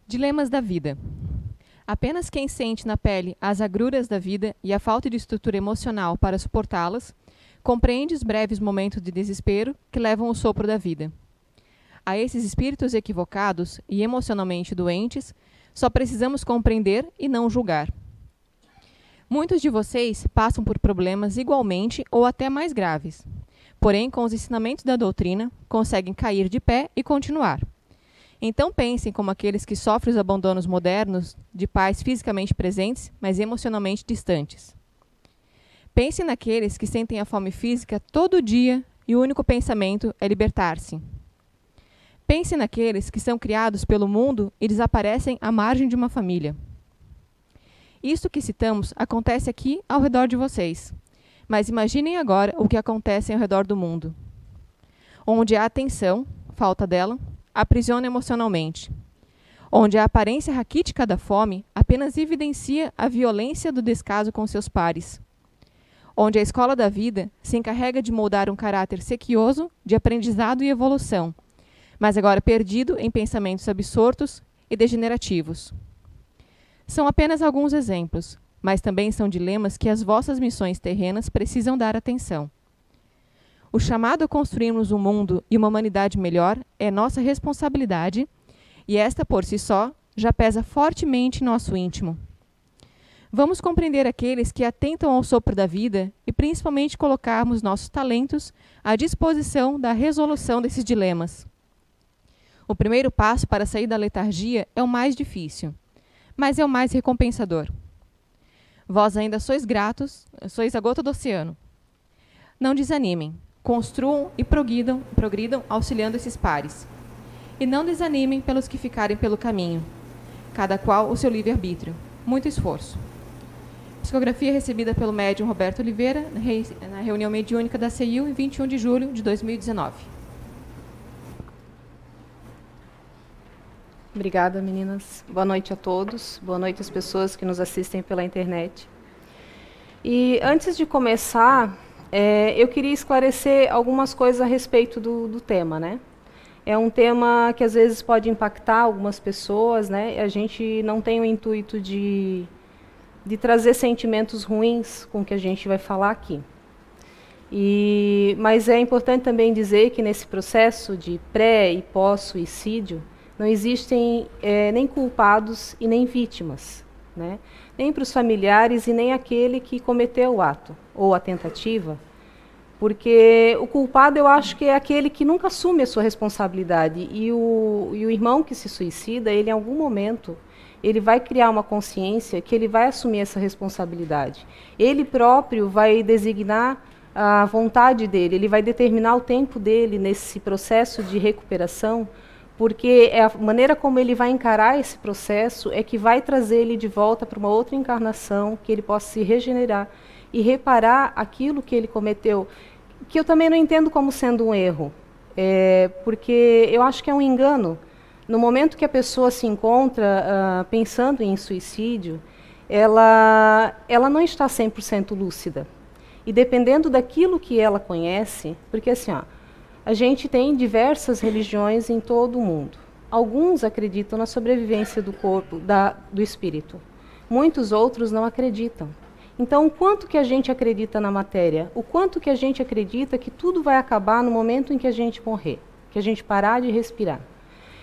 Dilemas da vida. Apenas quem sente na pele as agruras da vida e a falta de estrutura emocional para suportá-las, compreende os breves momentos de desespero que levam ao sopro da vida. A esses espíritos equivocados e emocionalmente doentes, só precisamos compreender e não julgar. Muitos de vocês passam por problemas igualmente ou até mais graves. Porém, com os ensinamentos da doutrina, conseguem cair de pé e continuar. Então pensem como aqueles que sofrem os abandonos modernos de pais fisicamente presentes, mas emocionalmente distantes. Pensem naqueles que sentem a fome física todo dia e o único pensamento é libertar-se. Pensem naqueles que são criados pelo mundo e desaparecem à margem de uma família. Isto que citamos acontece aqui ao redor de vocês, mas imaginem agora o que acontece ao redor do mundo. Onde há atenção, falta dela, aprisiona emocionalmente. Onde a aparência raquítica da fome apenas evidencia a violência do descaso com seus pares. Onde a escola da vida se encarrega de moldar um caráter sequioso de aprendizado e evolução, mas agora perdido em pensamentos absortos e degenerativos. São apenas alguns exemplos, mas também são dilemas que as vossas missões terrenas precisam dar atenção. O chamado a construirmos um mundo e uma humanidade melhor é nossa responsabilidade, e esta, por si só, já pesa fortemente em nosso íntimo. Vamos compreender aqueles que atentam ao sopro da vida e principalmente colocarmos nossos talentos à disposição da resolução desses dilemas. O primeiro passo para sair da letargia é o mais difícil, mas é o mais recompensador. Vós ainda sois gratos, sois a gota do oceano. Não desanimem, construam e progridam auxiliando esses pares. E não desanimem pelos que ficarem pelo caminho, cada qual o seu livre-arbítrio. Muito esforço. Psicografia recebida pelo médium Roberto Oliveira na reunião mediúnica da CEIU em 21 de julho de 2019. Obrigada, meninas. Boa noite a todos. Boa noite às pessoas que nos assistem pela internet. E antes de começar, eu queria esclarecer algumas coisas a respeito do tema, né? É um tema que às vezes pode impactar algumas pessoas, né? A gente não tem o intuito de trazer sentimentos ruins com o que a gente vai falar aqui. Mas é importante também dizer que nesse processo de pré e pós-suicídio, não existem nem culpados e nem vítimas, né? Nem para os familiares e nem aquele que cometeu o ato ou a tentativa, porque o culpado eu acho que é aquele que nunca assume a sua responsabilidade e o irmão que se suicida, ele em algum momento, ele vai criar uma consciência que ele vai assumir essa responsabilidade. Ele próprio vai designar a vontade dele, ele vai determinar o tempo dele nesse processo de recuperação, porque é a maneira como ele vai encarar esse processo é que vai trazer ele de volta para uma outra encarnação, que ele possa se regenerar e reparar aquilo que ele cometeu, que eu também não entendo como sendo um erro, porque eu acho que é um engano. No momento que a pessoa se encontra pensando em suicídio, ela não está 100% lúcida. E dependendo daquilo que ela conhece, porque assim, a gente tem diversas religiões em todo o mundo. Alguns acreditam na sobrevivência do corpo, do espírito. Muitos outros não acreditam. Então, o quanto que a gente acredita na matéria? O quanto que a gente acredita que tudo vai acabar no momento em que a gente morrer, que a gente parar de respirar?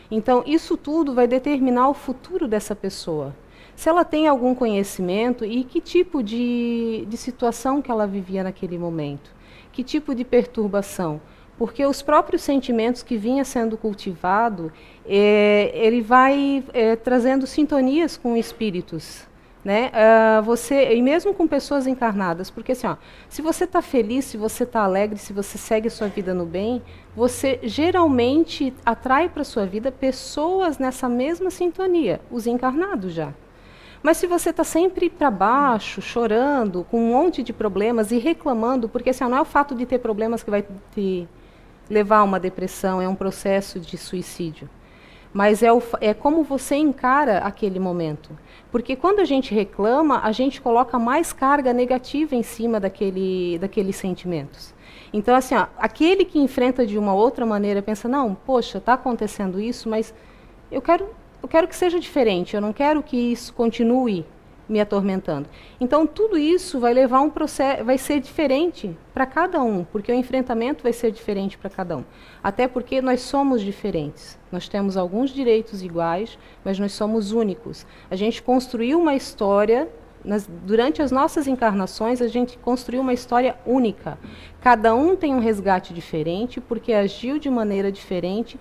Então, isso tudo vai determinar o futuro dessa pessoa. Se ela tem algum conhecimento e que tipo de situação que ela vivia naquele momento. Que tipo de perturbação. Porque os próprios sentimentos que vinha sendo cultivado, ele vai trazendo sintonias com espíritos, né? E mesmo com pessoas encarnadas, porque assim, se você está feliz, se você está alegre, se você segue a sua vida no bem, você geralmente atrai para a sua vida pessoas nessa mesma sintonia, os encarnados já. Mas se você está sempre para baixo, chorando, com um monte de problemas e reclamando, porque assim, não é o fato de ter problemas que vai te levar a uma depressão, é um processo de suicídio. Mas é como você encara aquele momento. Porque quando a gente reclama, a gente coloca mais carga negativa em cima daqueles sentimentos. Então, assim, aquele que enfrenta de uma outra maneira, pensa, não, poxa, está acontecendo isso, mas eu quero quero que seja diferente, eu não quero que isso continue me atormentando. Então, tudo isso vai levar um processo, vai ser diferente para cada um, porque o enfrentamento vai ser diferente para cada um. Até porque nós somos diferentes. Nós temos alguns direitos iguais, mas nós somos únicos. A gente construiu uma história, durante as nossas encarnações, a gente construiu uma história única. Cada um tem um resgate diferente, porque agiu de maneira diferente,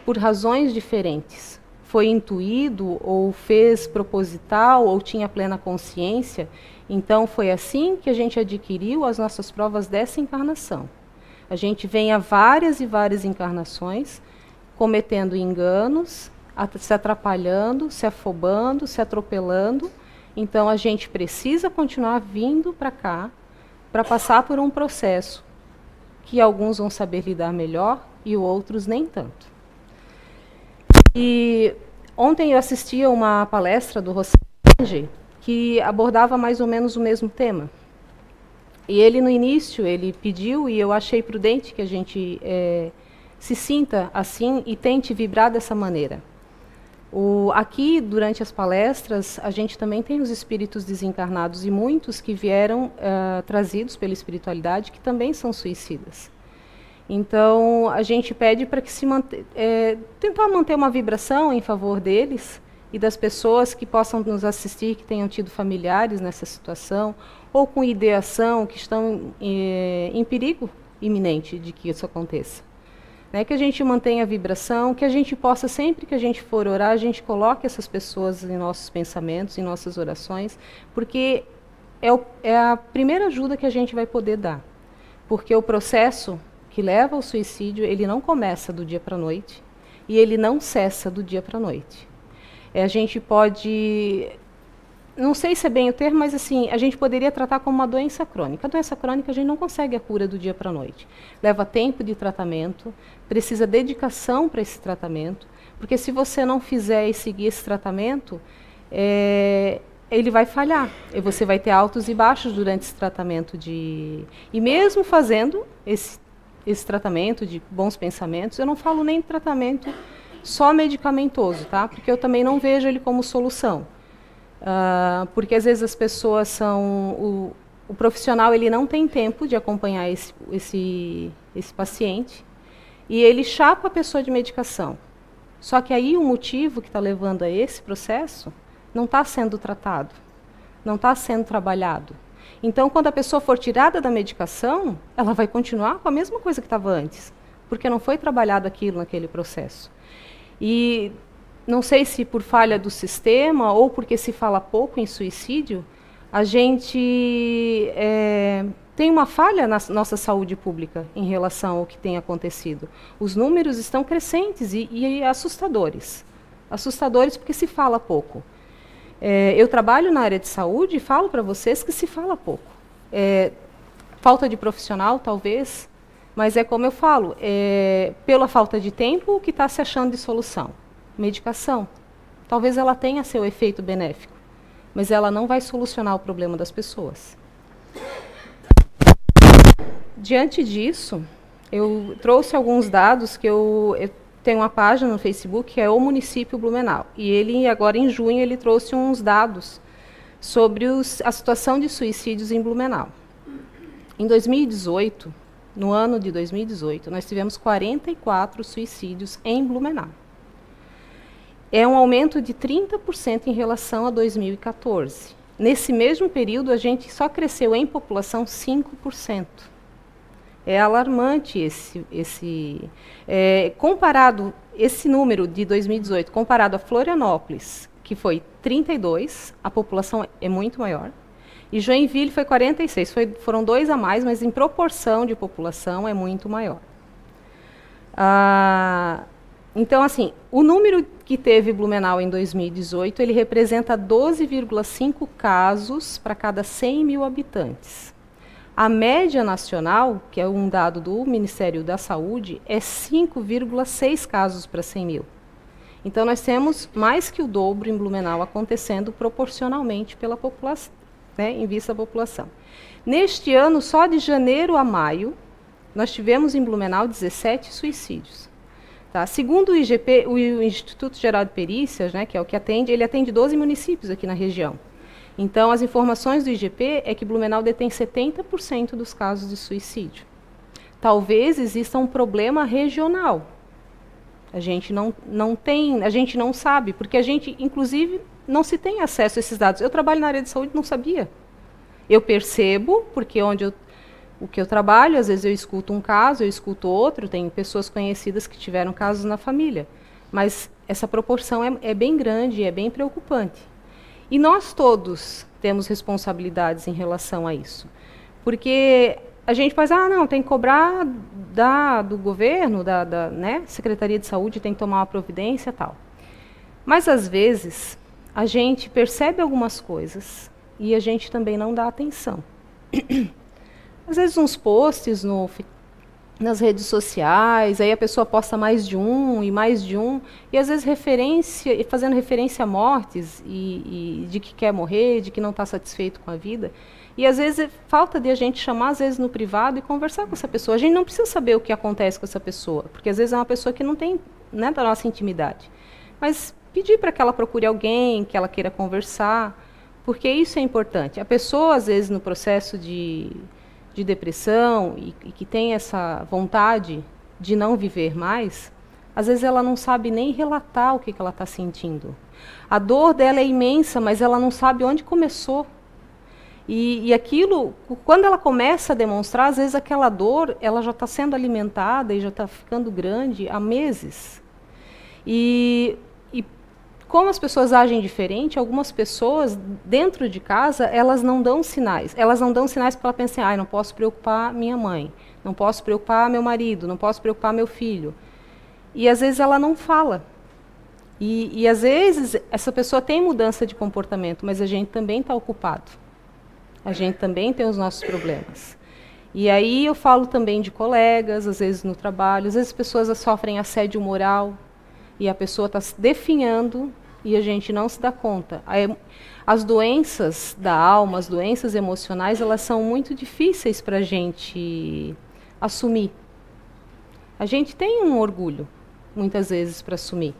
por razões diferentes. Foi intuído, ou fez proposital, ou tinha plena consciência. Então, foi assim que a gente adquiriu as nossas provas dessa encarnação. A gente vem a várias e várias encarnações, cometendo enganos, se atrapalhando, se afobando, se atropelando. Então, a gente precisa continuar vindo para cá, para passar por um processo que alguns vão saber lidar melhor e outros nem tanto. E ontem eu assisti a uma palestra do Rossenge, que abordava mais ou menos o mesmo tema. E ele, no início, ele pediu, e eu achei prudente que a gente se sinta assim e tente vibrar dessa maneira. Aqui, durante as palestras, a gente também tem os espíritos desencarnados, e muitos que vieram trazidos pela espiritualidade, que também são suicidas. Então, a gente pede para que tentar manter uma vibração em favor deles e das pessoas que possam nos assistir, que tenham tido familiares nessa situação, ou com ideação, que estão em perigo iminente de que isso aconteça. Que a gente mantenha a vibração, que a gente possa, sempre que a gente for orar, a gente coloque essas pessoas em nossos pensamentos, em nossas orações, porque é a primeira ajuda que a gente vai poder dar. Porque o processo que leva ao suicídio, ele não começa do dia para a noite e ele não cessa do dia para a noite. A gente pode, não sei se é bem o termo, mas assim, a gente poderia tratar como uma doença crônica. A doença crônica a gente não consegue a cura do dia para a noite. Leva tempo de tratamento, precisa dedicação para esse tratamento, porque se você não fizer e seguir esse tratamento, ele vai falhar. E você vai ter altos e baixos durante esse tratamento E mesmo fazendo esse tratamento de bons pensamentos, eu não falo nem de tratamento só medicamentoso, tá? Porque eu também não vejo ele como solução. Porque às vezes as pessoas são... O profissional ele não tem tempo de acompanhar esse paciente e ele chapa a pessoa de medicação. Só que aí o motivo que está levando a esse processo não está sendo tratado, não está sendo trabalhado. Então, quando a pessoa for tirada da medicação, ela vai continuar com a mesma coisa que estava antes, porque não foi trabalhado aquilo naquele processo. E não sei se por falha do sistema ou porque se fala pouco em suicídio, a gente tem uma falha na nossa saúde pública em relação ao que tem acontecido. Os números estão crescentes e assustadores. Assustadores porque se fala pouco. Eu trabalho na área de saúde e falo para vocês que se fala pouco. Falta de profissional, talvez, mas é como eu falo, pela falta de tempo, o que está se achando de solução? Medicação. Talvez ela tenha seu efeito benéfico, mas ela não vai solucionar o problema das pessoas. Diante disso, eu trouxe alguns dados que eu tenho uma página no Facebook que é o município Blumenau. E ele, agora em junho, ele trouxe uns dados sobre a situação de suicídios em Blumenau. Em 2018, no ano de 2018, nós tivemos 44 suicídios em Blumenau. É um aumento de 30% em relação a 2014. Nesse mesmo período, a gente só cresceu em população 5%. É alarmante comparado esse número de 2018, comparado a Florianópolis, que foi 32, a população é muito maior, e Joinville foi 46, foram 2 a mais, mas em proporção de população é muito maior. Então, assim, o número que teve Blumenau em 2018, ele representa 12,5 casos para cada 100 mil habitantes. A média nacional, que é um dado do Ministério da Saúde, é 5,6 casos para 100 mil. Então, nós temos mais que o dobro em Blumenau acontecendo proporcionalmente pela população, em vista da população. Neste ano, só de janeiro a maio, nós tivemos em Blumenau 17 suicídios. Tá? Segundo o IGP, o Instituto Geral de Perícias, né, que é o que atende, ele atende 12 municípios aqui na região. Então, as informações do IGP é que Blumenau detém 70% dos casos de suicídio. Talvez exista um problema regional. A gente a gente não sabe, porque a gente, inclusive, não se tem acesso a esses dados. Eu trabalho na área de saúde, não sabia. Eu percebo, porque o que eu trabalho, às vezes eu escuto um caso, eu escuto outro, tem pessoas conhecidas que tiveram casos na família. Mas essa proporção é bem grande, é bem preocupante. E nós todos temos responsabilidades em relação a isso. Porque a gente faz, não, tem que cobrar do governo, né, Secretaria de Saúde, tem que tomar uma providência e tal. Mas, às vezes, a gente percebe algumas coisas e a gente também não dá atenção. Às vezes uns posts nas redes sociais, aí a pessoa posta mais de um, e às vezes fazendo referência a mortes, e de que quer morrer, de que não está satisfeito com a vida. E às vezes falta de a gente chamar, às vezes no privado, e conversar com essa pessoa. A gente não precisa saber o que acontece com essa pessoa, porque às vezes é uma pessoa que não tem, né, da nossa intimidade. Mas pedir para que ela procure alguém, que ela queira conversar, porque isso é importante. A pessoa, às vezes, no processo de depressão e que tem essa vontade de não viver mais, às vezes ela não sabe nem relatar o que ela está sentindo. A dor dela é imensa, mas ela não sabe onde começou. E aquilo, quando ela começa a demonstrar, às vezes aquela dor ela já está sendo alimentada e já está ficando grande há meses. E como as pessoas agem diferente, algumas pessoas, dentro de casa, elas não dão sinais. Elas não dão sinais para ela pensar, não posso preocupar minha mãe, não posso preocupar meu marido, não posso preocupar meu filho. E, às vezes, ela não fala. E às vezes, essa pessoa tem mudança de comportamento, mas a gente também está ocupado. A gente também tem os nossos problemas. E aí eu falo também de colegas, às vezes no trabalho, às vezes as pessoas sofrem assédio moral, e a pessoa está se definhando e a gente não se dá conta. As doenças da alma, as doenças emocionais, elas são muito difíceis para a gente assumir. A gente tem um orgulho, muitas vezes, para assumir.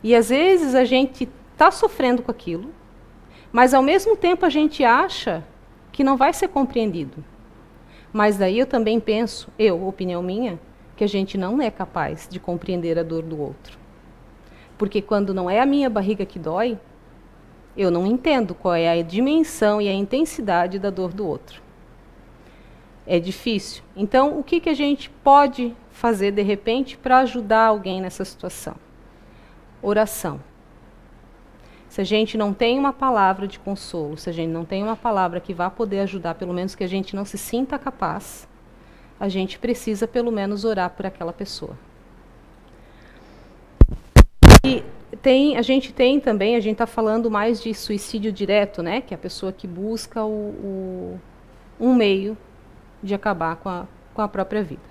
E às vezes a gente está sofrendo com aquilo, mas ao mesmo tempo a gente acha que não vai ser compreendido. Mas daí eu também penso, opinião minha, que a gente não é capaz de compreender a dor do outro. Porque quando não é a minha barriga que dói, eu não entendo qual é a dimensão e a intensidade da dor do outro. É difícil. Então, o que a gente pode fazer, de repente, para ajudar alguém nessa situação? Oração. Se a gente não tem uma palavra de consolo, se a gente não tem uma palavra que vá poder ajudar, pelo menos que a gente não se sinta capaz, a gente precisa, pelo menos, orar por aquela pessoa. E a gente tem também, a gente está falando mais de suicídio direto, né? Que é a pessoa que busca um meio de acabar com a própria vida.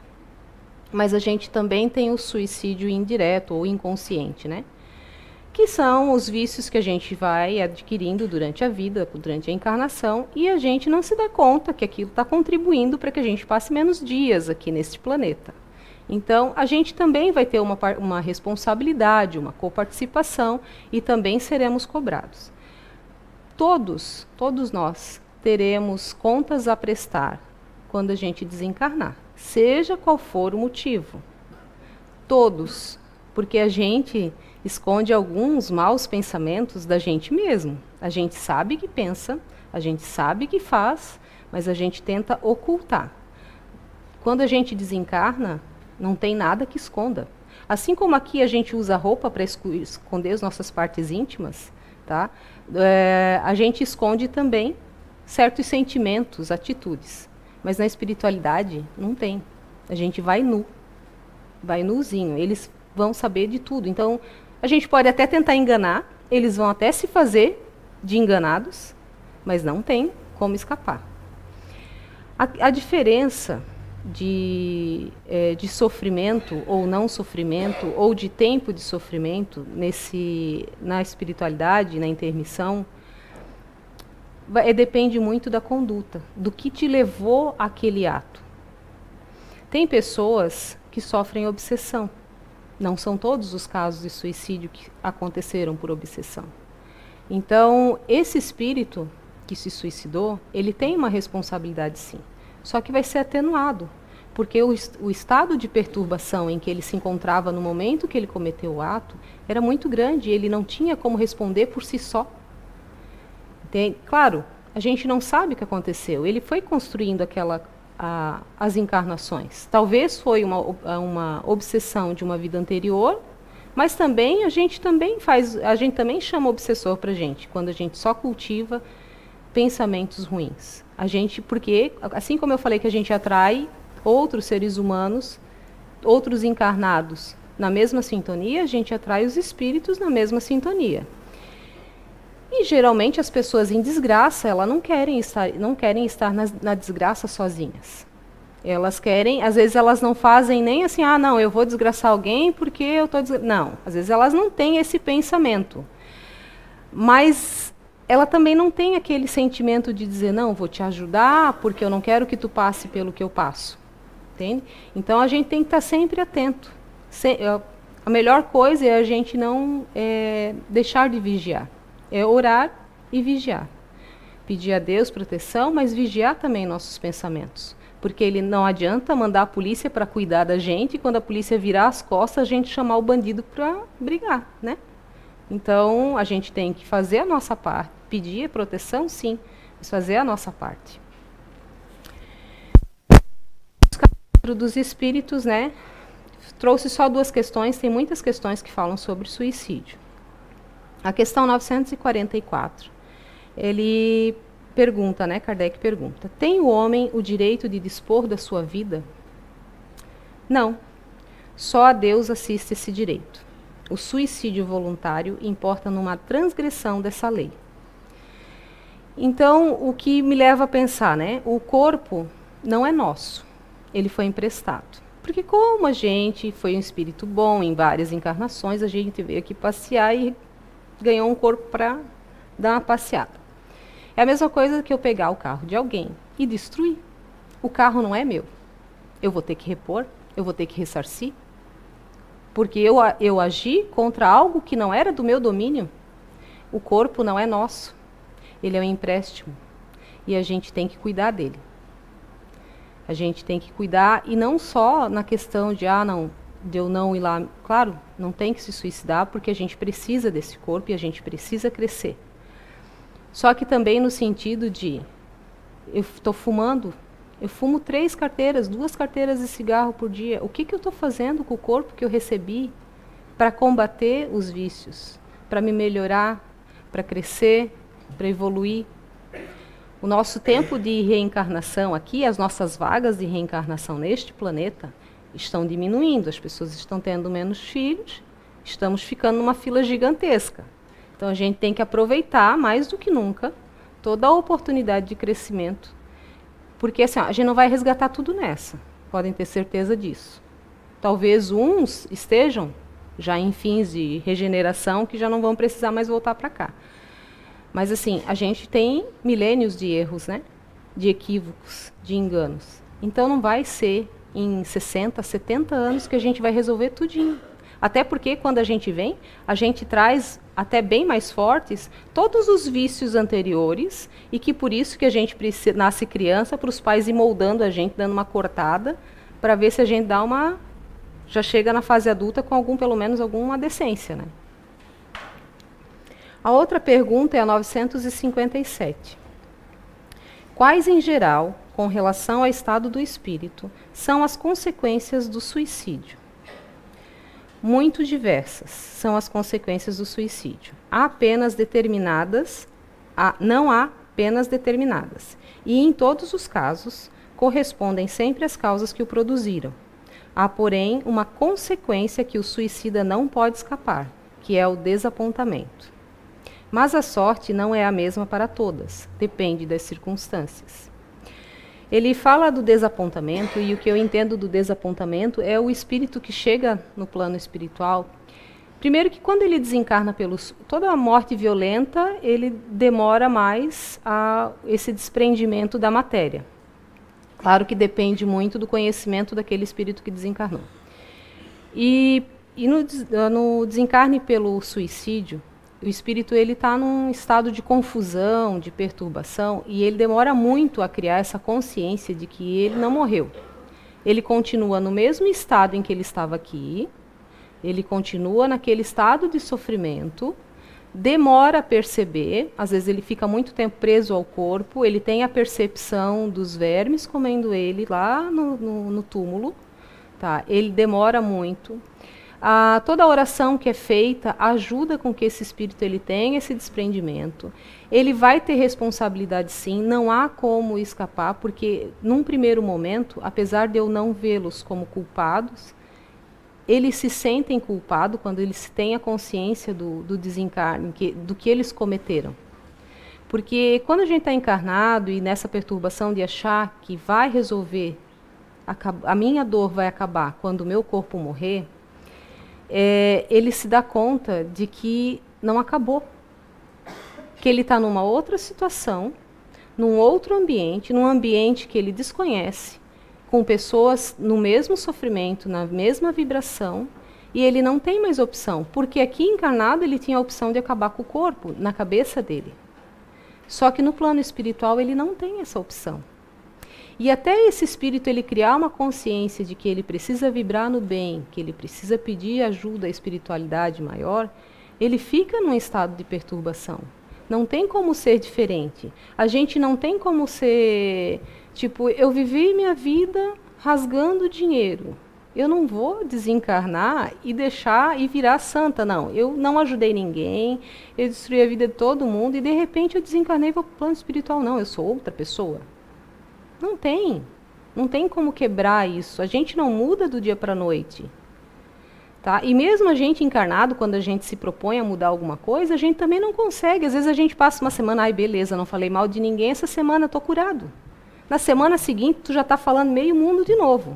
Mas a gente também tem o suicídio indireto ou inconsciente, né? Que são os vícios que a gente vai adquirindo durante a vida, durante a encarnação, e a gente não se dá conta que aquilo está contribuindo para que a gente passe menos dias aqui neste planeta. Então, a gente também vai ter uma responsabilidade, uma coparticipação, e também seremos cobrados. Todos nós teremos contas a prestar quando a gente desencarnar, seja qual for o motivo. Todos, porque a gente esconde alguns maus pensamentos da gente mesmo. A gente sabe que pensa, a gente sabe que faz, mas a gente tenta ocultar. Quando a gente desencarna, não tem nada que esconda. Assim como aqui a gente usa roupa para esconder as nossas partes íntimas, tá? A gente esconde também certos sentimentos, atitudes. Mas na espiritualidade não tem. A gente vai nu, vai nuzinho. Eles vão saber de tudo. Então, a gente pode até tentar enganar, eles vão até se fazer de enganados, mas não tem como escapar. A diferença de sofrimento ou não sofrimento, ou de tempo de sofrimento na espiritualidade, na intermissão, depende muito da conduta, do que te levou àquele ato. Tem pessoas que sofrem obsessão. Não são todos os casos de suicídio que aconteceram por obsessão. Então, esse espírito que se suicidou, ele tem uma responsabilidade sim, só que vai ser atenuado, porque o estado de perturbação em que ele se encontrava no momento que ele cometeu o ato era muito grande, ele não tinha como responder por si só. Claro, a gente não sabe o que aconteceu, ele foi construindo as encarnações. Talvez foi uma obsessão de uma vida anterior, mas também a gente também chama obsessor para a gente, quando a gente só cultiva pensamentos ruins. Porque, assim como eu falei que a gente atrai outros seres humanos, outros encarnados na mesma sintonia, a gente atrai os espíritos na mesma sintonia. E geralmente as pessoas em desgraça, elas não querem estar na desgraça sozinhas. Elas querem, às vezes elas não fazem nem assim, não, eu vou desgraçar alguém porque eu estou não, às vezes elas não têm esse pensamento. Mas ela também não tem aquele sentimento de dizer, não, vou te ajudar porque eu não quero que tu passe pelo que eu passo. Entende? Então a gente tem que estar sempre atento. A melhor coisa é a gente não deixar de vigiar. É orar e vigiar. Pedir a Deus proteção, mas vigiar também nossos pensamentos. Porque ele não adianta mandar a polícia para cuidar da gente e quando a polícia virar as costas, a gente chamar o bandido para brigar, né? Então, a gente tem que fazer a nossa parte. Pedir proteção, sim, mas fazer a nossa parte. Os capítulos dos espíritos, né? Trouxe só 2 questões, tem muitas questões que falam sobre suicídio. A questão 944, ele pergunta, né? Kardec pergunta: tem o homem o direito de dispor da sua vida? Não. Só a Deus assiste esse direito. O suicídio voluntário importa numa transgressão dessa lei. Então, o que me leva a pensar, né? O corpo não é nosso, ele foi emprestado. Porque como a gente foi um espírito bom em várias encarnações, a gente veio aqui passear e ganhou um corpo para dar uma passeada. É a mesma coisa que eu pegar o carro de alguém e destruir. O carro não é meu. Eu vou ter que repor, eu vou ter que ressarcir. Porque eu agi contra algo que não era do meu domínio. O corpo não é nosso. Ele é um empréstimo. E a gente tem que cuidar dele. A gente tem que cuidar, e não só na questão de eu não ir lá. Claro, não tem que se suicidar, porque a gente precisa desse corpo e a gente precisa crescer. Só que também no sentido de, eu estou fumando, eu fumo 3 carteiras, 2 carteiras de cigarro por dia. O que eu estou fazendo com o corpo que eu recebi para combater os vícios, para me melhorar, para crescer, para evoluir? O nosso tempo de reencarnação aqui, as nossas vagas de reencarnação neste planeta estão diminuindo. As pessoas estão tendo menos filhos, estamos ficando numa fila gigantesca. Então a gente tem que aproveitar mais do que nunca toda a oportunidade de crescimento. Porque assim, a gente não vai resgatar tudo nessa, podem ter certeza disso. Talvez uns estejam já em fins de regeneração que já não vão precisar mais voltar para cá. Mas assim, a gente tem milênios de erros, né? De equívocos, de enganos. Então não vai ser em 60, 70 anos que a gente vai resolver tudinho. Até porque quando a gente vem, a gente traz até bem mais fortes todos os vícios anteriores e que por isso que a gente nasce criança, para os pais ir moldando a gente, dando uma cortada, para ver se a gente já chega na fase adulta com pelo menos alguma decência, né? A outra pergunta é a 957. Quais, em geral, com relação ao estado do espírito, são as consequências do suicídio? Muito diversas são as consequências do suicídio. Há penas determinadas, não há penas determinadas. E, em todos os casos, correspondem sempre às causas que o produziram. Há, porém, uma consequência que o suicida não pode escapar, que é o desapontamento. Mas a sorte não é a mesma para todas, depende das circunstâncias. Ele fala do desapontamento, e o que eu entendo do desapontamento é o espírito que chega no plano espiritual. Primeiro que quando ele desencarna toda a morte violenta, ele demora mais esse desprendimento da matéria. Claro que depende muito do conhecimento daquele espírito que desencarnou. E E no desencarne pelo suicídio, o espírito está num estado de confusão, de perturbação, e ele demora muito a criar essa consciência de que ele não morreu. Ele continua no mesmo estado em que ele estava aqui, ele continua naquele estado de sofrimento, demora a perceber, às vezes ele fica muito tempo preso ao corpo, ele tem a percepção dos vermes comendo ele lá no túmulo, tá? Ele demora muito. Toda a oração que é feita ajuda com que esse espírito ele tenha esse desprendimento. Ele vai ter responsabilidade sim, não há como escapar, porque num primeiro momento, apesar de eu não vê-los como culpados, eles se sentem culpados quando eles têm a consciência do desencarne, do que eles cometeram. Porque quando a gente está encarnado e nessa perturbação de achar que vai resolver, a minha dor vai acabar quando o meu corpo morrer, ele se dá conta de que não acabou. Que ele está numa outra situação, num outro ambiente, num ambiente que ele desconhece, com pessoas no mesmo sofrimento, na mesma vibração, e ele não tem mais opção, porque aqui encarnado ele tinha a opção de acabar com o corpo, na cabeça dele. Só que no plano espiritual ele não tem essa opção. E até esse espírito ele criar uma consciência de que ele precisa vibrar no bem, que ele precisa pedir ajuda à espiritualidade maior, ele fica num estado de perturbação. Não tem como ser diferente. A gente não tem como ser, tipo, eu vivi minha vida rasgando dinheiro. Eu não vou desencarnar e deixar e virar santa, não. Eu não ajudei ninguém, eu destruí a vida de todo mundo e de repente eu desencarnei e vou para o plano espiritual. Não, eu sou outra pessoa. Não tem. Não tem como quebrar isso. A gente não muda do dia para a noite. Tá? E mesmo a gente encarnado, quando a gente se propõe a mudar alguma coisa, a gente também não consegue. Às vezes a gente passa uma semana, ai beleza, não falei mal de ninguém, essa semana eu estou curado. Na semana seguinte, tu já está falando meio mundo de novo.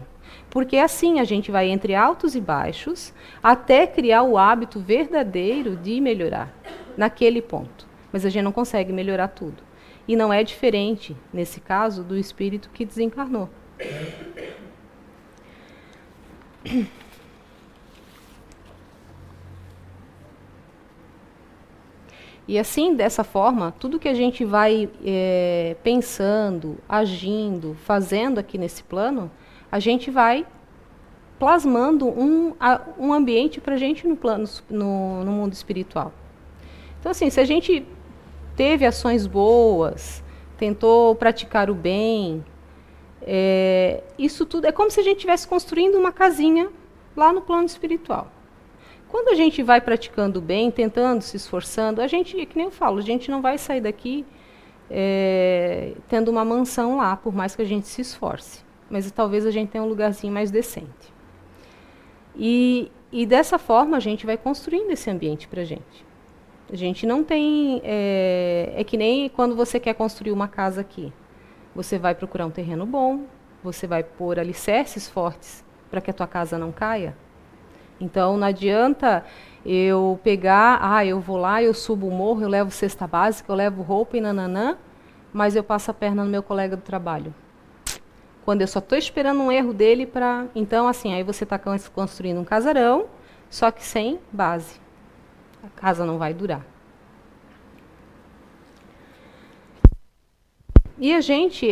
Porque assim a gente vai entre altos e baixos, até criar o hábito verdadeiro de melhorar, naquele ponto. Mas a gente não consegue melhorar tudo. E não é diferente, nesse caso, do espírito que desencarnou. E assim, dessa forma, tudo que a gente vai pensando, agindo, fazendo aqui nesse plano, a gente vai plasmando um ambiente para a gente no mundo espiritual. Então, assim, se a gente teve ações boas, tentou praticar o bem, isso tudo é como se a gente estivesse construindo uma casinha lá no plano espiritual. Quando a gente vai praticando o bem, tentando, se esforçando, a gente, que nem eu falo, a gente não vai sair daqui tendo uma mansão lá, por mais que a gente se esforce. Mas talvez a gente tenha um lugarzinho mais decente. E dessa forma a gente vai construindo esse ambiente para a gente. A gente não tem... É que nem quando você quer construir uma casa aqui. Você vai procurar um terreno bom, você vai pôr alicerces fortes para que a tua casa não caia. Então não adianta eu pegar, eu vou lá, eu subo o morro, eu levo cesta básica, eu levo roupa e nananã, mas eu passo a perna no meu colega do trabalho. Quando eu só estou esperando um erro dele para... Então, assim, aí você está construindo um casarão, só que sem base. A casa não vai durar. E a gente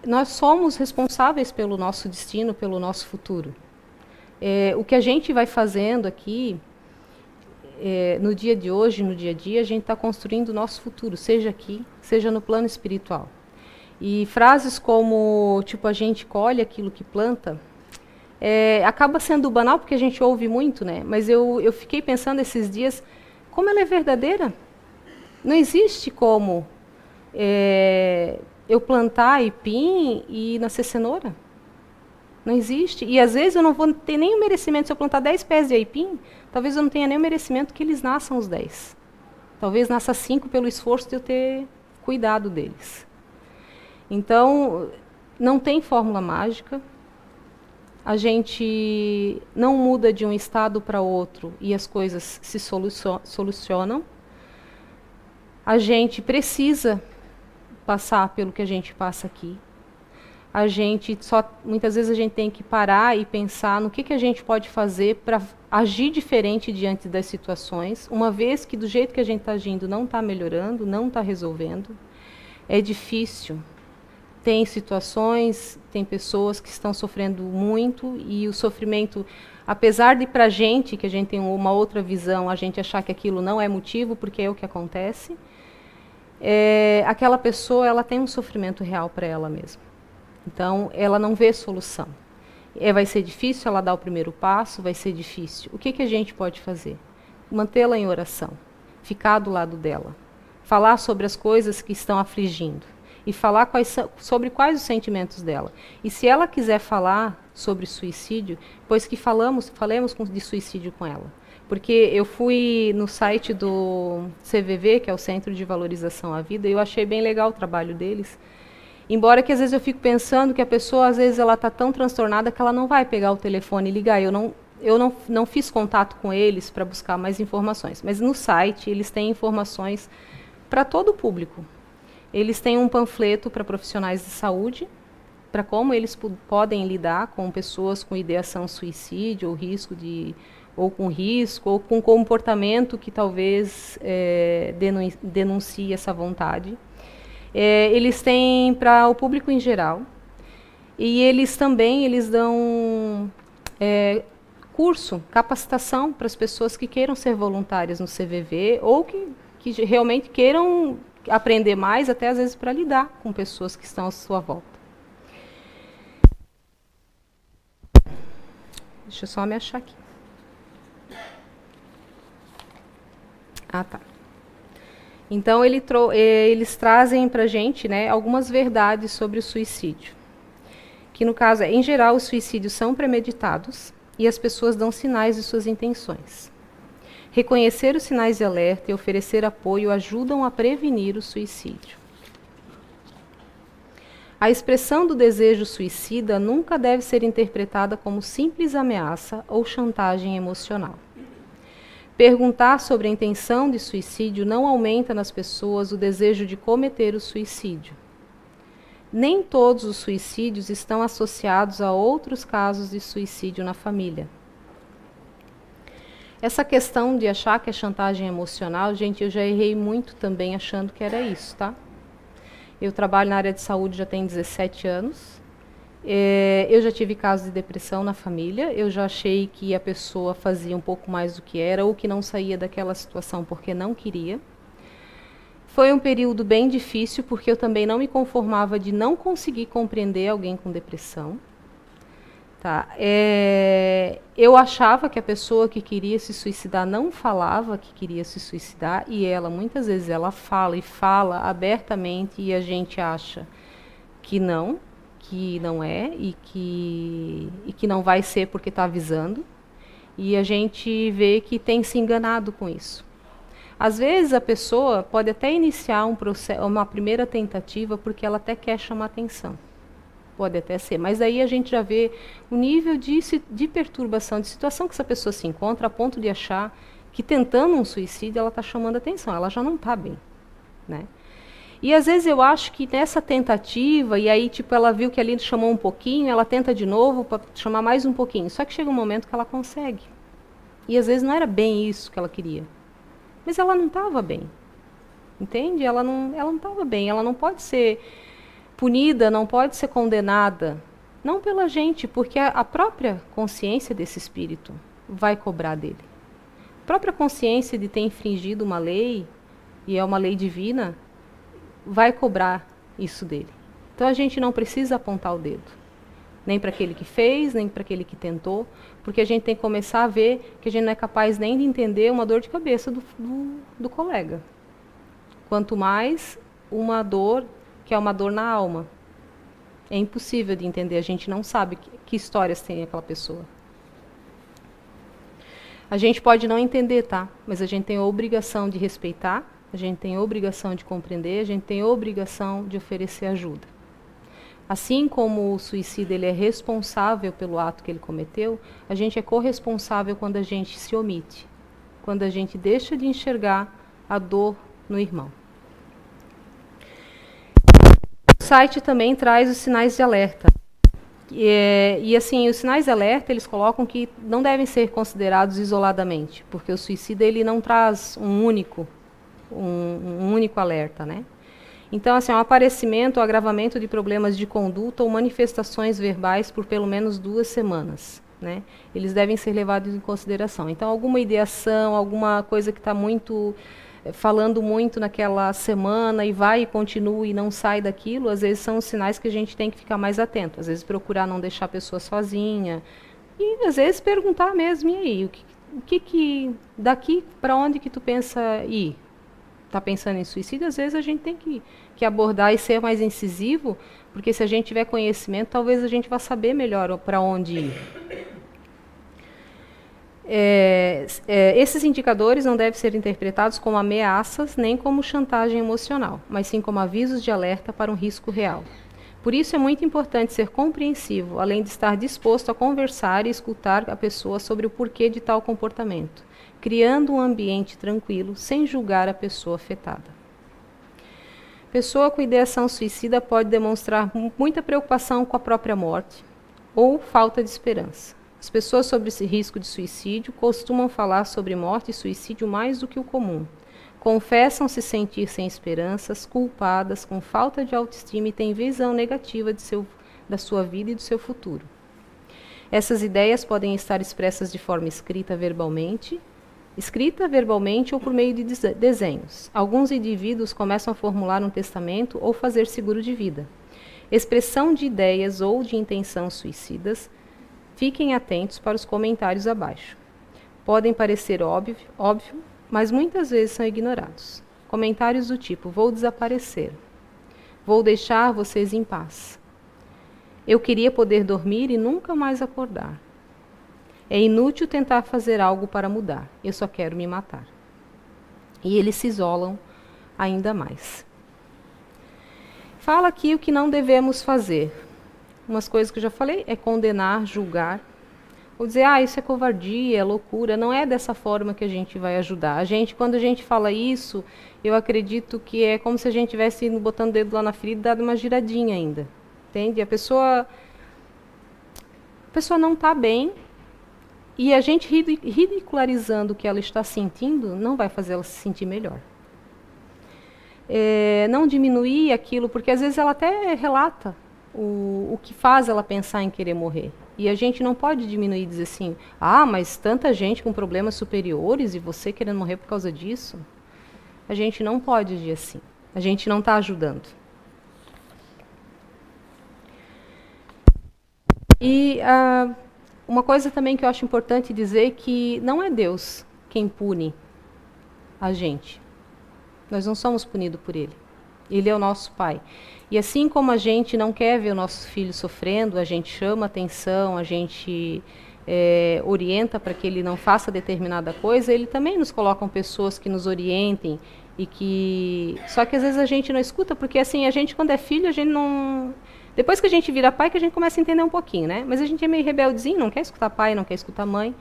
nós somos responsáveis pelo nosso destino, pelo nosso futuro. O que a gente vai fazendo aqui, no dia de hoje, no dia a dia, a gente está construindo o nosso futuro, seja aqui, seja no plano espiritual. E frases como, tipo, a gente colhe aquilo que planta, acaba sendo banal porque a gente ouve muito, né? Mas eu fiquei pensando esses dias, como ela é verdadeira? Não existe como eu plantar aipim e nascer cenoura. Não existe. E às vezes eu não vou ter nem o merecimento, se eu plantar 10 pés de aipim, talvez eu não tenha nem o merecimento que eles nasçam os 10. Talvez nasça 5 pelo esforço de eu ter cuidado deles. Então, não tem fórmula mágica. A gente não muda de um estado para outro e as coisas se solucionam. A gente precisa passar pelo que a gente passa aqui. muitas vezes a gente tem que parar e pensar no que a gente pode fazer para agir diferente diante das situações, uma vez que do jeito que a gente está agindo não está melhorando, não está resolvendo. É difícil. Tem situações, tem pessoas que estão sofrendo muito, e o sofrimento, apesar de para a gente, que a gente tem uma outra visão, a gente achar que aquilo não é motivo, porque é o que acontece, aquela pessoa ela tem um sofrimento real para ela mesma. Então, ela não vê solução. Vai ser difícil ela dar o primeiro passo, vai ser difícil. O que a gente pode fazer? Mantê-la em oração, ficar do lado dela, falar sobre as coisas que estão afligindo e falar sobre quais os sentimentos dela. E se ela quiser falar sobre suicídio, pois que falemos de suicídio com ela. Porque eu fui no site do CVV, que é o Centro de Valorização à Vida, e eu achei bem legal o trabalho deles. Embora que às vezes eu fico pensando que a pessoa, às vezes, ela está tão transtornada que ela não vai pegar o telefone e ligar. Eu não fiz contato com eles para buscar mais informações. Mas no site eles têm informações para todo o público. Eles têm um panfleto para profissionais de saúde, para como eles podem lidar com pessoas com ideação suicídio, ou com comportamento que talvez denuncie essa vontade. Eles têm para o público em geral, e eles dão curso, capacitação para as pessoas que queiram ser voluntárias no CVV, ou que realmente queiram aprender mais, até às vezes para lidar com pessoas que estão à sua volta. Deixa eu só me achar aqui. Ah, tá. Então, eles trazem para a gente, né, algumas verdades sobre o suicídio. Que, no caso, em geral, os suicídios são premeditados e as pessoas dão sinais de suas intenções. Reconhecer os sinais de alerta e oferecer apoio ajudam a prevenir o suicídio. A expressão do desejo suicida nunca deve ser interpretada como simples ameaça ou chantagem emocional. Perguntar sobre a intenção de suicídio não aumenta nas pessoas o desejo de cometer o suicídio. Nem todos os suicídios estão associados a outros casos de suicídio na família. Essa questão de achar que é chantagem emocional, gente, eu já errei muito também achando que era isso, tá? Eu trabalho na área de saúde já tem 17 anos. Eu já tive casos de depressão na família, eu já achei que a pessoa fazia um pouco mais do que era, ou que não saía daquela situação porque não queria. Foi um período bem difícil, porque eu também não me conformava de não conseguir compreender alguém com depressão. Tá? Eu achava que a pessoa que queria se suicidar não falava que queria se suicidar, e ela, muitas vezes, ela fala e fala abertamente, e a gente acha que não é, e que não vai ser porque está avisando, e a gente vê que tem se enganado com isso. Às vezes a pessoa pode até iniciar uma primeira tentativa porque ela até quer chamar atenção, pode até ser, mas aí a gente já vê o nível de perturbação, de situação que essa pessoa se encontra, a ponto de achar que tentando um suicídio ela está chamando atenção, ela já não está bem, né? E às vezes eu acho que nessa tentativa, e aí tipo ela viu que ali chamou um pouquinho, ela tenta de novo para chamar mais um pouquinho. Só que chega um momento que ela consegue. E às vezes não era bem isso que ela queria. Mas ela não estava bem. Entende? Ela não estava bem. Ela não pode ser punida, não pode ser condenada. Não pela gente, porque a própria consciência desse espírito vai cobrar dele. A própria consciência de ter infringido uma lei, e é uma lei divina, vai cobrar isso dele. Então a gente não precisa apontar o dedo, nem para aquele que fez, nem para aquele que tentou, porque a gente tem que começar a ver que a gente não é capaz nem de entender uma dor de cabeça do colega. Quanto mais uma dor que é uma dor na alma. É impossível de entender, a gente não sabe que histórias tem aquela pessoa. A gente pode não entender, tá? Mas a gente tem a obrigação de respeitar, a gente tem a obrigação de compreender, a gente tem a obrigação de oferecer ajuda. Assim como o suicida ele é responsável pelo ato que ele cometeu, a gente é corresponsável quando a gente se omite, quando a gente deixa de enxergar a dor no irmão. site também traz os sinais de alerta. Assim, os sinais de alerta, eles colocam que não devem ser considerados isoladamente, porque o suicida ele não traz um único alerta, né? Então, assim, o aparecimento ou agravamento de problemas de conduta ou manifestações verbais por pelo menos 2 semanas, né? Eles devem ser levados em consideração. Então, alguma ideação, alguma coisa que está falando muito naquela semana e vai e continua e não sai daquilo, às vezes são os sinais que a gente tem que ficar mais atento. Às vezes procurar não deixar a pessoa sozinha e às vezes perguntar mesmo, e aí, o que daqui para onde que tu pensa ir? Está pensando em suicídio? Às vezes a gente tem que abordar e ser mais incisivo, porque se a gente tiver conhecimento, talvez a gente vá saber melhor para onde ir. Esses indicadores não devem ser interpretados como ameaças nem como chantagem emocional, mas sim como avisos de alerta para um risco real. Por isso é muito importante ser compreensivo, além de estar disposto a conversar e escutar a pessoa sobre o porquê de tal comportamento, criando um ambiente tranquilo, sem julgar a pessoa afetada. Pessoa com ideação suicida pode demonstrar muita preocupação com a própria morte ou falta de esperança. As pessoas sobre esse risco de suicídio costumam falar sobre morte e suicídio mais do que o comum. Confessam se sentir sem esperanças, culpadas, com falta de autoestima e têm visão negativa da sua vida e do seu futuro. Essas ideias podem estar expressas de forma escrita verbalmente ou por meio de desenhos. Alguns indivíduos começam a formular um testamento ou fazer seguro de vida. Expressão de ideias ou de intenção suicidas. Fiquem atentos para os comentários abaixo. Podem parecer óbvio, mas muitas vezes são ignorados. Comentários do tipo: vou desaparecer. Vou deixar vocês em paz. Eu queria poder dormir e nunca mais acordar. É inútil tentar fazer algo para mudar. Eu só quero me matar. E eles se isolam ainda mais. Fala aqui o que não devemos fazer. Umas coisas que eu já falei é condenar, julgar, ou dizer, isso é covardia, é loucura. Não é dessa forma que a gente vai ajudar. Quando a gente fala isso, eu acredito que é como se a gente estivesse indo botando o dedo lá na ferida e dado uma giradinha ainda. Entende? A pessoa não está bem e a gente ridicularizando o que ela está sentindo não vai fazer ela se sentir melhor. Não diminuir aquilo, porque às vezes ela até relata o que faz ela pensar em querer morrer. E a gente não pode diminuir e dizer assim, mas tanta gente com problemas superiores e você querendo morrer por causa disso. A gente não pode agir assim. A gente não está ajudando. E uma coisa também que eu acho importante dizer que não é Deus quem pune a gente. Nós não somos punidos por Ele. Ele é o nosso Pai. E assim como a gente não quer ver o nosso filho sofrendo, a gente chama atenção, a gente orienta para que ele não faça determinada coisa, ele também nos coloca pessoas que nos orientem e que... Só que às vezes a gente não escuta, porque assim, a gente quando é filho, a gente não... Depois que a gente vira pai, que a gente começa a entender um pouquinho, né? Mas a gente é meio rebeldezinho, não quer escutar pai, não quer escutar mãe.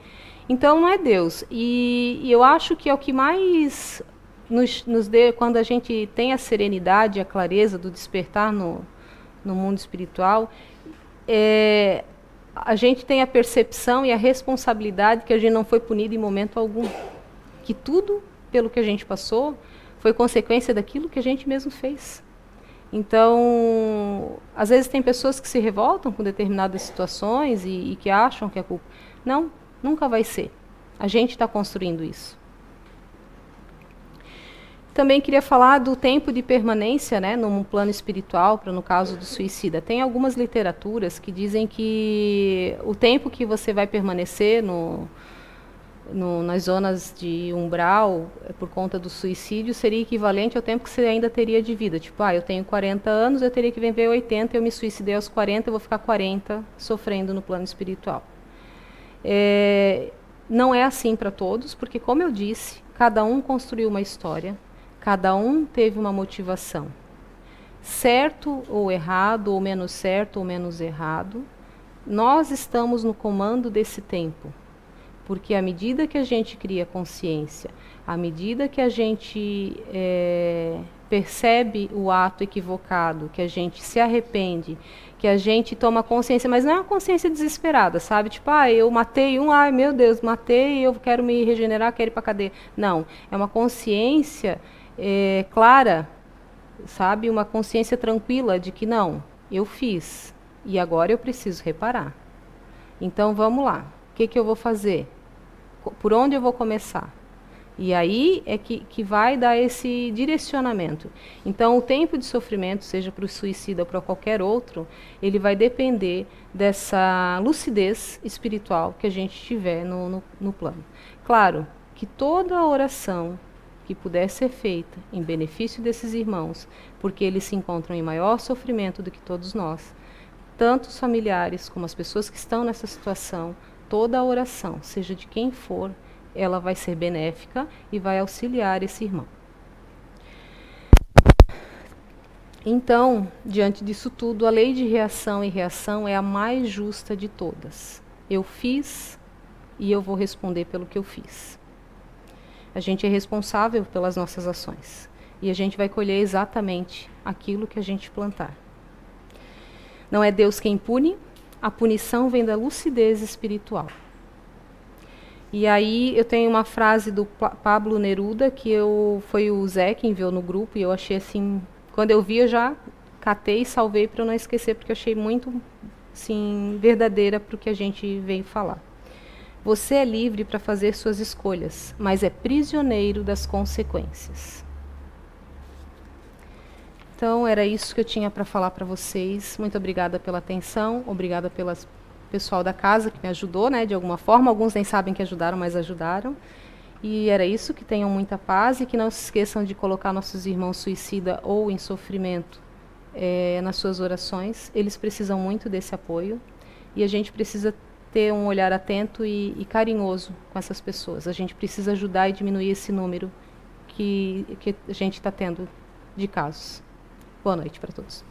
Então não é Deus. E eu acho que é o que mais... nos dê, quando a gente tem a serenidade, a clareza do despertar no mundo espiritual, a gente tem a percepção e a responsabilidade que a gente não foi punido em momento algum. Que tudo, pelo que a gente passou, foi consequência daquilo que a gente mesmo fez. Então, às vezes tem pessoas que se revoltam com determinadas situações e que acham que é culpa. Não, nunca vai ser. A gente está construindo isso. Também queria falar do tempo de permanência, né, num plano espiritual, no caso do suicida. Tem algumas literaturas que dizem que o tempo que você vai permanecer nas zonas de umbral por conta do suicídio seria equivalente ao tempo que você ainda teria de vida. Tipo, eu tenho 40 anos, eu teria que viver 80, eu me suicidei aos 40, eu vou ficar 40 sofrendo no plano espiritual. Não é assim para todos, porque, como eu disse, cada um construiu uma história. Cada um teve uma motivação. Certo ou errado, ou menos certo ou menos errado, nós estamos no comando desse tempo. Porque à medida que a gente cria consciência, à medida que a gente percebe o ato equivocado, que a gente se arrepende, que a gente toma consciência, mas não é uma consciência desesperada, sabe? Tipo, eu matei um, ai meu Deus, matei, eu quero me regenerar, quero ir para a cadeia. Não, é uma consciência clara, sabe? Uma consciência tranquila de que não, eu fiz e agora eu preciso reparar. Então vamos lá, o que eu vou fazer? Por onde eu vou começar? E aí é que vai dar esse direcionamento. Então, o tempo de sofrimento, seja para o suicida ou para qualquer outro, ele vai depender dessa lucidez espiritual que a gente tiver no plano. Claro que toda oração que puder ser feita em benefício desses irmãos, porque eles se encontram em maior sofrimento do que todos nós, tanto os familiares como as pessoas que estão nessa situação, toda a oração, seja de quem for, ela vai ser benéfica e vai auxiliar esse irmão. Então, diante disso tudo, a lei de reação e reação é a mais justa de todas. Eu fiz e eu vou responder pelo que eu fiz. A gente é responsável pelas nossas ações e a gente vai colher exatamente aquilo que a gente plantar. Não é Deus quem pune, a punição vem da lucidez espiritual. E aí eu tenho uma frase do Pablo Neruda, que foi o Zé que enviou no grupo, e eu achei assim, quando eu vi eu já catei e salvei para eu não esquecer, porque eu achei muito assim, verdadeira para o que a gente veio falar. Você é livre para fazer suas escolhas, mas é prisioneiro das consequências. Então, era isso que eu tinha para falar para vocês. Muito obrigada pela atenção, obrigada pelo pessoal da casa que me ajudou, né, de alguma forma. Alguns nem sabem que ajudaram, mas ajudaram. E era isso, que tenham muita paz e que não se esqueçam de colocar nossos irmãos suicida ou em sofrimento nas suas orações. Eles precisam muito desse apoio e a gente precisa ter um olhar atento e carinhoso com essas pessoas. A gente precisa ajudar e diminuir esse número que a gente está tendo de casos. Boa noite para todos.